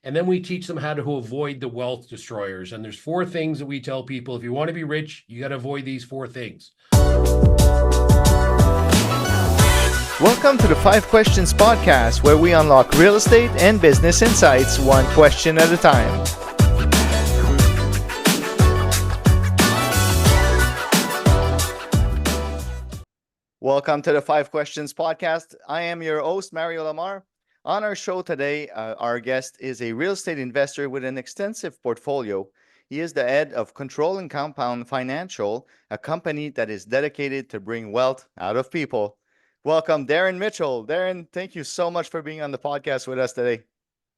And then we teach them how to avoid the wealth destroyers. And there's 4 things that we tell people. If you want to be rich, you got to avoid these 4 things. Welcome to the 5 Questions Podcast, where we unlock real estate and business insights one question at a time. Welcome to the 5 Questions Podcast. I am your host, Mario Lamar. On our show today, our guest is a real estate investor with an extensive portfolio. He is the head of Control and Compound Financial, a company that is dedicated to bring wealth out of people. Welcome, Darren Mitchell. Darren, thank you so much for being on the podcast with us today.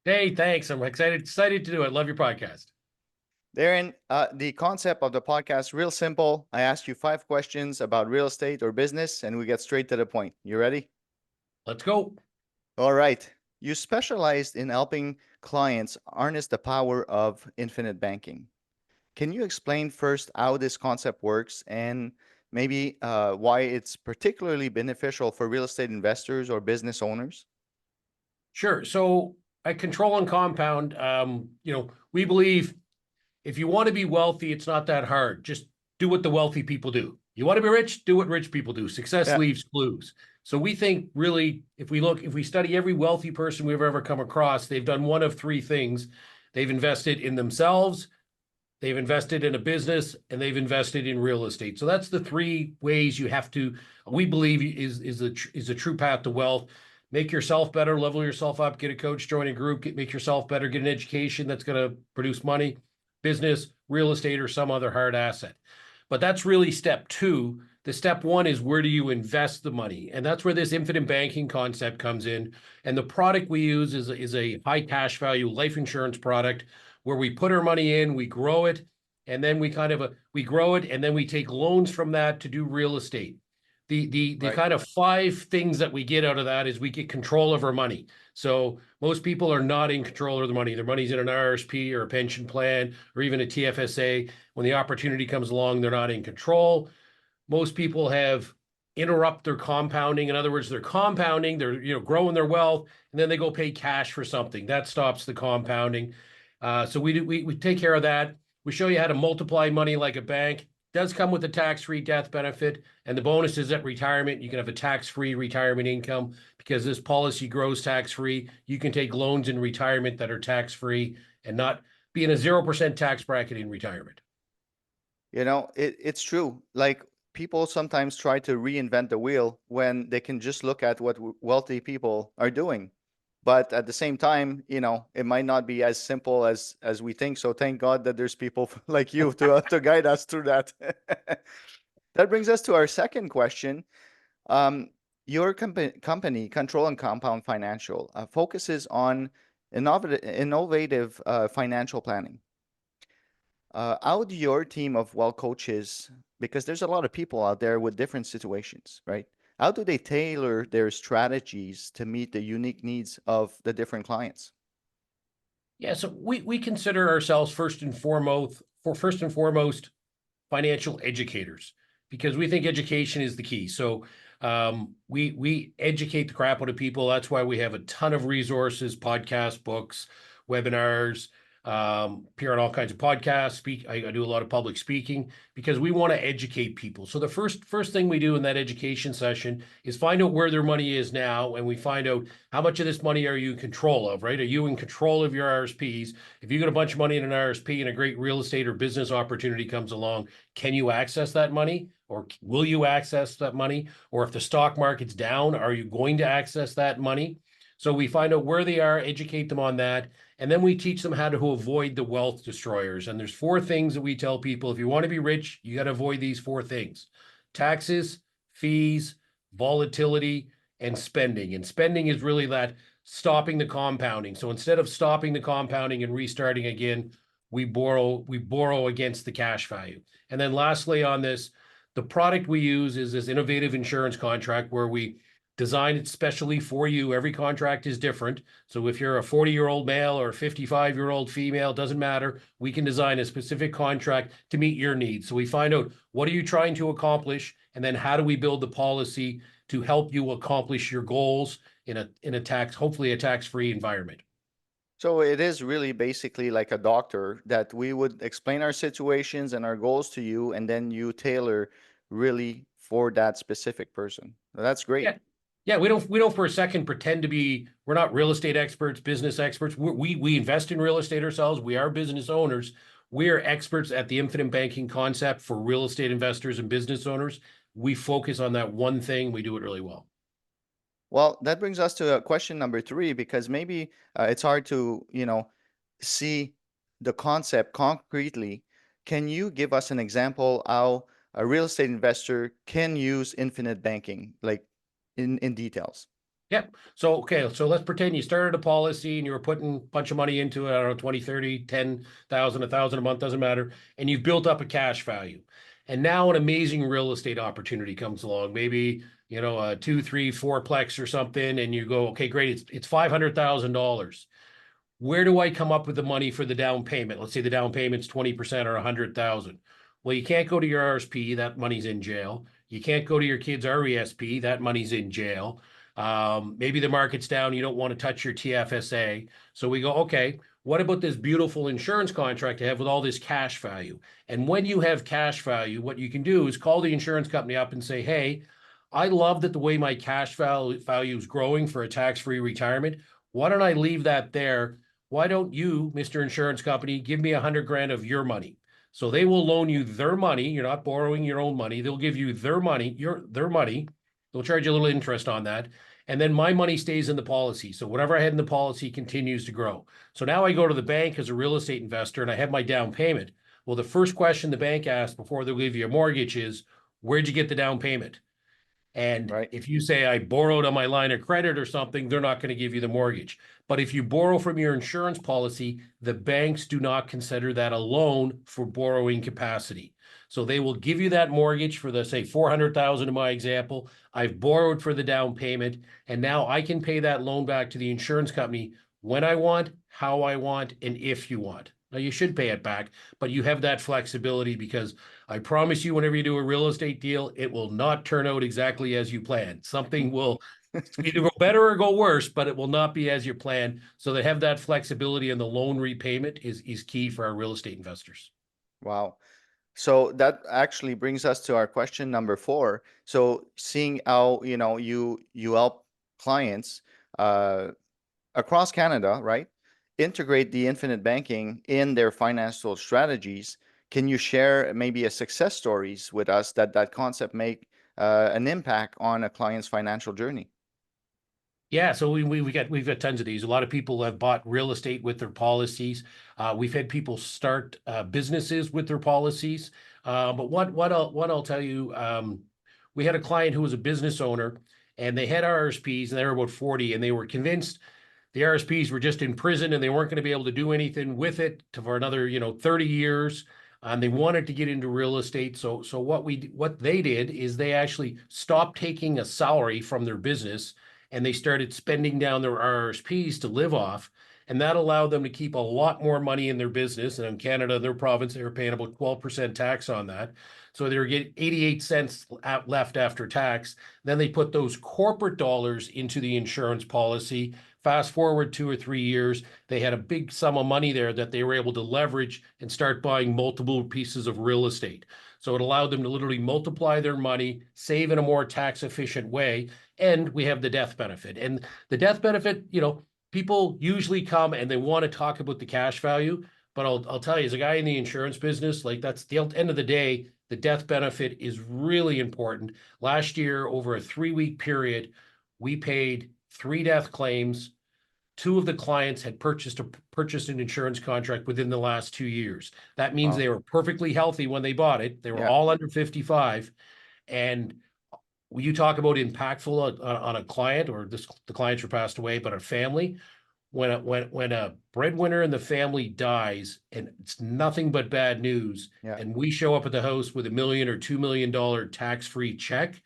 Hey, thanks. I'm excited to do it. Love your podcast. Darren, the concept of the podcast, real simple. I ask you 5 questions about real estate or business, and we get straight to the point. You ready? Let's go. All right. You specialized in helping clients harness the power of infinite banking. Can you explain first how this concept works and maybe why it's particularly beneficial for real estate investors or business owners? Sure. So at Control and Compound, we believe if you want to be wealthy, it's not that hard. Just do what the wealthy people do. You want to be rich, do what rich people do. Success leaves clues. So we think really, if we study every wealthy person we've ever come across, they've done one of 3 things. They've invested in themselves, they've invested in a business, and they've invested in real estate. So that's the 3 ways you have to, we believe is a true path to wealth. Make yourself better, level yourself up, get a coach, join a group, make yourself better, get an education that's going to produce money, business, real estate, or some other hard asset. But that's really step 2. The step 1 is, where do you invest the money? And that's where this infinite banking concept comes in. And the product we use is a high cash value life insurance product where we put our money in, we grow it, and then we grow it, and then we take loans from that to do real estate. The Right. kind of 5 things that we get out of that is we get control of our money. So most people are not in control of their money. Their money's in an RSP or a pension plan or even a TFSA. When the opportunity comes along, they're not in control. Most people have interrupt their compounding. In other words, they're compounding, they're growing their wealth, and then they go pay cash for something. That stops the compounding. So we take care of that. We show you how to multiply money like a bank. Does come with a tax-free death benefit, and the bonus is at retirement. You can have a tax-free retirement income because this policy grows tax-free. You can take loans in retirement that are tax-free and not be in a 0% tax bracket in retirement. It's true. Like, people sometimes try to reinvent the wheel when they can just look at what wealthy people are doing. But at the same time, it might not be as simple as we think. So thank God that there's people like you to guide us through that. That brings us to our second question. Your company, Control and Compound Financial, focuses on innovative financial planning. How do your team of wealth coaches, because there's a lot of people out there with different situations, right? How do they tailor their strategies to meet the unique needs of the different clients? Yeah, so we consider ourselves first and foremost financial educators, because we think education is the key. So we educate the crap out of people. That's why we have a ton of resources, podcasts, books, webinars, appear on all kinds of podcasts, I do a lot of public speaking because we want to educate people. So the first thing we do in that education session is find out where their money is now, and we find out how much of this money are you in control of, right? Are you in control of your RSPs? If you got a bunch of money in an RSP and a great real estate or business opportunity comes along, can you access that money? Or will you access that money? Or if the stock market's down, are you going to access that money? So we find out where they are, educate them on that, and then we teach them how to avoid the wealth destroyers. And there's 4 things that we tell people. If you want to be rich, you got to avoid these 4 things: taxes, fees, volatility, and spending. And spending is really that stopping the compounding. So instead of stopping the compounding and restarting again, we borrow against the cash value. And then lastly on this, the product we use is this innovative insurance contract where we design it specially for you. Every contract is different. So if you're a 40-year-old male or a 55-year-old female, doesn't matter. We can design a specific contract to meet your needs. So we find out, what are you trying to accomplish? And then how do we build the policy to help you accomplish your goals in a hopefully a tax-free environment? So it is really basically like a doctor that we would explain our situations and our goals to you, and then you tailor really for that specific person. That's great. Yeah. Yeah, we don't for a second pretend to be, we're not real estate experts, business experts. We invest in real estate ourselves. We are business owners. We are experts at the infinite banking concept for real estate investors and business owners. We focus on that one thing. We do it really well. Well, that brings us to question number three, because maybe it's hard to, see the concept concretely. Can you give us an example how a real estate investor can use infinite banking, like in details? Yep. So, okay. So let's pretend you started a policy and you were putting a bunch of money into it, I don't know, 20, 30, 10,000, 1,000 a month, doesn't matter. And you've built up a cash value. And now an amazing real estate opportunity comes along, maybe, a two, three, fourplex or something. And you go, okay, great. It's $500,000. Where do I come up with the money for the down payment? Let's say the down payment's 20% or 100,000. Well, you can't go to your RSP, that money's in jail. You can't go to your kid's RESP, that money's in jail. Maybe the market's down, you don't want to touch your TFSA. So we go, okay, what about this beautiful insurance contract I have with all this cash value? And when you have cash value, what you can do is call the insurance company up and say, hey, I love that the way my cash value is growing for a tax-free retirement. Why don't I leave that there? Why don't you, Mr. Insurance Company, give me 100 grand of your money? So they will loan you their money. You're not borrowing your own money. They'll give you their money, their money. They'll charge you a little interest on that. And then my money stays in the policy. So whatever I had in the policy continues to grow. So now I go to the bank as a real estate investor and I have my down payment. Well, the first question the bank asks before they'll give you a mortgage is, where'd you get the down payment? And Right? if you say I borrowed on my line of credit or something, they're not going to give you the mortgage. But if you borrow from your insurance policy, the banks do not consider that a loan for borrowing capacity. So they will give you that mortgage for the, say, 400,000 in my example. I've borrowed for the down payment, and now I can pay that loan back to the insurance company when I want, how I want, and if you want. Now you should pay it back, but you have that flexibility because I promise you, whenever you do a real estate deal, it will not turn out exactly as you planned. Something will either go better or go worse, but it will not be as you planned. So they have that flexibility, and the loan repayment is key for our real estate investors. Wow. So that actually brings us to our question number four. So seeing how, you help clients uh, across Canada, right? Integrate the infinite banking in their financial strategies. Can you share maybe a success stories with us that concept make an impact on a client's financial journey? Yeah, so we've got tons of these. A lot of people have bought real estate with their policies. We've had people start businesses with their policies. But what I'll tell you, we had a client who was a business owner, and they had RSPs, and they were about 40, and they were convinced the RSPs were just in prison and they weren't going to be able to do anything with it for another, 30 years. And they wanted to get into real estate. So what they did is they actually stopped taking a salary from their business and they started spending down their RSPs to live off. And that allowed them to keep a lot more money in their business. And in Canada, their province, they were paying about 12% tax on that. So they were getting 88 cents left after tax. Then they put those corporate dollars into the insurance policy. Fast forward 2 or 3 years, they had a big sum of money there that they were able to leverage and start buying multiple pieces of real estate. So it allowed them to literally multiply their money, save in a more tax efficient way. And we have the death benefit. And the death benefit, people usually come and they want to talk about the cash value. But I'll tell you, as a guy in the insurance business, like that's the end of the day, the death benefit is really important. Last year, over a 3-week period, we paid 3 death claims. 2 of the clients had purchased an insurance contract within the last 2 years. That means Wow. they were perfectly healthy when they bought it. They were Yeah, all under 55. And when you talk about impactful on a client, or the clients were passed away, but a family, when a breadwinner in the family dies and it's nothing but bad news, yeah. and we show up at the house with $1 million or $2 million tax-free check,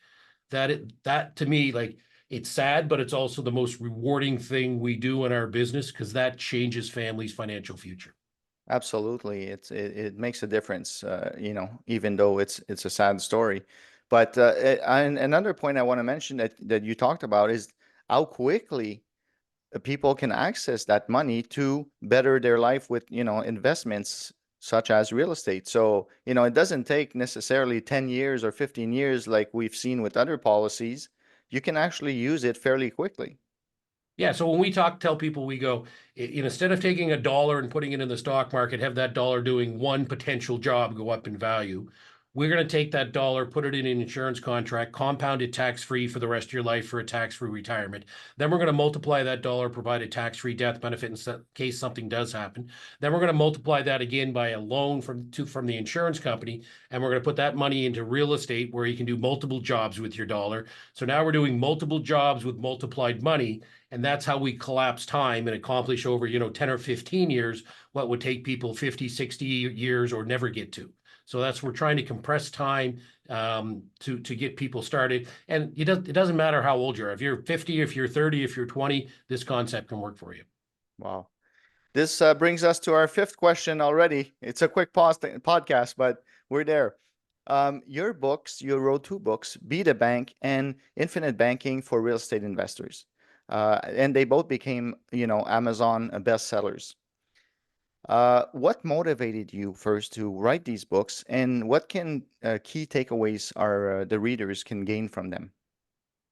that to me, like, it's sad, but it's also the most rewarding thing we do in our business because that changes families' financial future. Absolutely. It makes a difference, even though it's a sad story. But and another point I want to mention that you talked about is how quickly people can access that money to better their life with, investments such as real estate. So, it doesn't take necessarily 10 years or 15 years like we've seen with other policies. You can actually use it fairly quickly. Yeah, so when we tell people, we go, instead of taking a dollar and putting it in the stock market, have that dollar doing one potential job go up in value. We're going to take that dollar, put it in an insurance contract, compound it tax-free for the rest of your life for a tax-free retirement. Then we're going to multiply that dollar, provide a tax-free death benefit in case something does happen. Then we're going to multiply that again by a loan from the insurance company, and we're going to put that money into real estate where you can do multiple jobs with your dollar. So now we're doing multiple jobs with multiplied money. And that's how we collapse time and accomplish over, 10 or 15 years, what would take people 50, 60 years or never get to. So we're trying to compress time to get people started. And it doesn't matter how old you are. If you're 50, if you're 30, if you're 20, this concept can work for you. Wow. This brings us to our fifth question already. It's a quick podcast, but we're there. Your books, you wrote two books, Be the Bank and Infinite Banking for Real Estate Investors. And they both became, Amazon bestsellers. What motivated you first to write these books, and what key takeaways the readers can gain from them?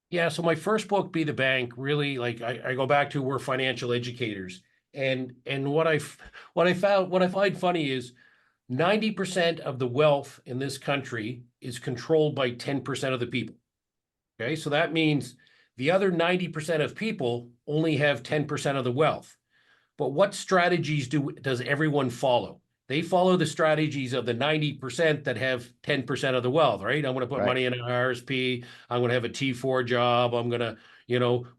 Yeah, so my first book, Be the Bank, really like I go back to we're financial educators. And what I find funny is 90% of the wealth in this country is controlled by 10% of the people. Okay, so that means the other 90% of people only have 10% of the wealth. But what strategies does everyone follow? They follow the strategies of the 90% that have 10% of the wealth, right? I'm going to put Right. money in an RSP. I'm going to have a T4 job. I'm going to,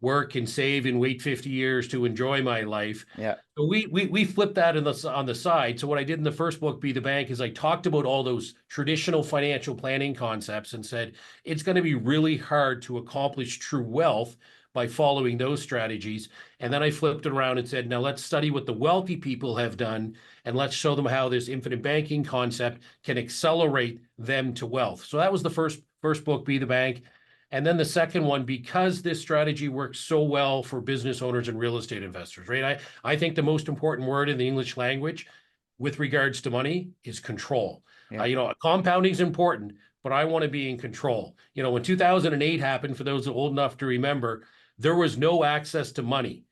work and save and wait 50 years to enjoy my life. Yeah. So we flip that on the side. So what I did in the first book, Be the Bank, is I talked about all those traditional financial planning concepts and said it's going to be really hard to accomplish true wealth by following those strategies. And then I flipped it around and said, now let's study what the wealthy people have done, and let's show them how this infinite banking concept can accelerate them to wealth. So that was the first book, Be the Bank. And then the second one, because this strategy works so well for business owners and real estate investors, right? I think the most important word in the English language with regards to money is control. Yeah. Compounding is important, but I want to be in control. When 2008 happened, for those old enough to remember, there was no access to money.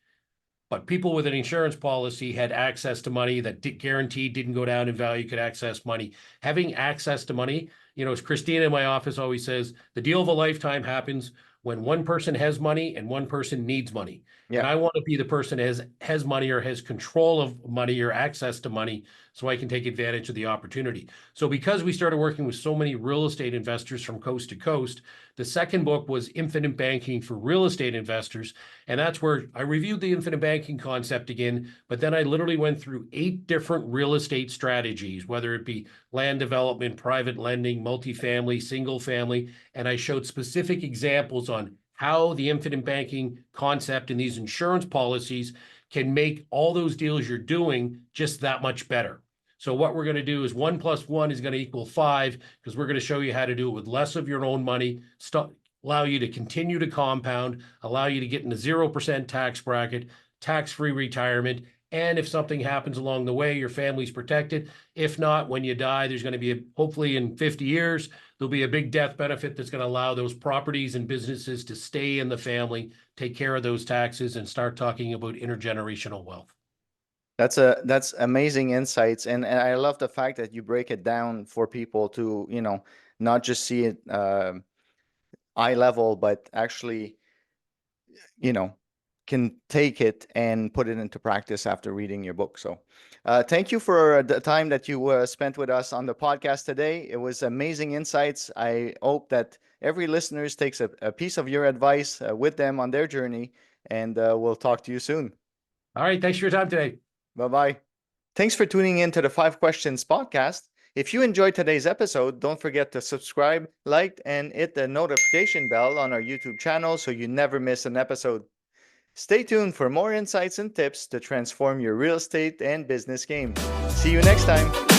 But people with an insurance policy had access to money that guaranteed didn't go down in value, could access money. Having access to money, as Christina in my office always says, the deal of a lifetime happens when one person has money and one person needs money. Yeah. And I want to be the person that has money or has control of money or access to money so I can take advantage of the opportunity. So because we started working with so many real estate investors from coast to coast, the second book was Infinite Banking for Real Estate Investors. And that's where I reviewed the infinite banking concept again, but then I literally went through 8 different real estate strategies, whether it be land development, private lending, multifamily, single family, and I showed specific examples on how the infinite banking concept and these insurance policies can make all those deals you're doing just that much better. So what we're going to do is 1 + 1 is going to equal 5, because we're going to show you how to do it with less of your own money, allow you to continue to compound, allow you to get in the 0% tax bracket, tax-free retirement. And if something happens along the way, your family's protected. If not, when you die, there's going to be, hopefully in 50 years, there'll be a big death benefit that's going to allow those properties and businesses to stay in the family, take care of those taxes, and start talking about intergenerational wealth. That's amazing insights, and I love the fact that you break it down for people to, not just see it eye level, but actually, can take it and put it into practice after reading your book. So thank you for the time that you spent with us on the podcast today. It was amazing insights. I hope that every listener takes a piece of your advice with them on their journey, and we'll talk to you soon. All right. Thanks for your time today. Bye-bye. Thanks for tuning in to the 5 Questions podcast. If you enjoyed today's episode, don't forget to subscribe, like, and hit the notification bell on our YouTube channel so you never miss an episode. Stay tuned for more insights and tips to transform your real estate and business game. See you next time.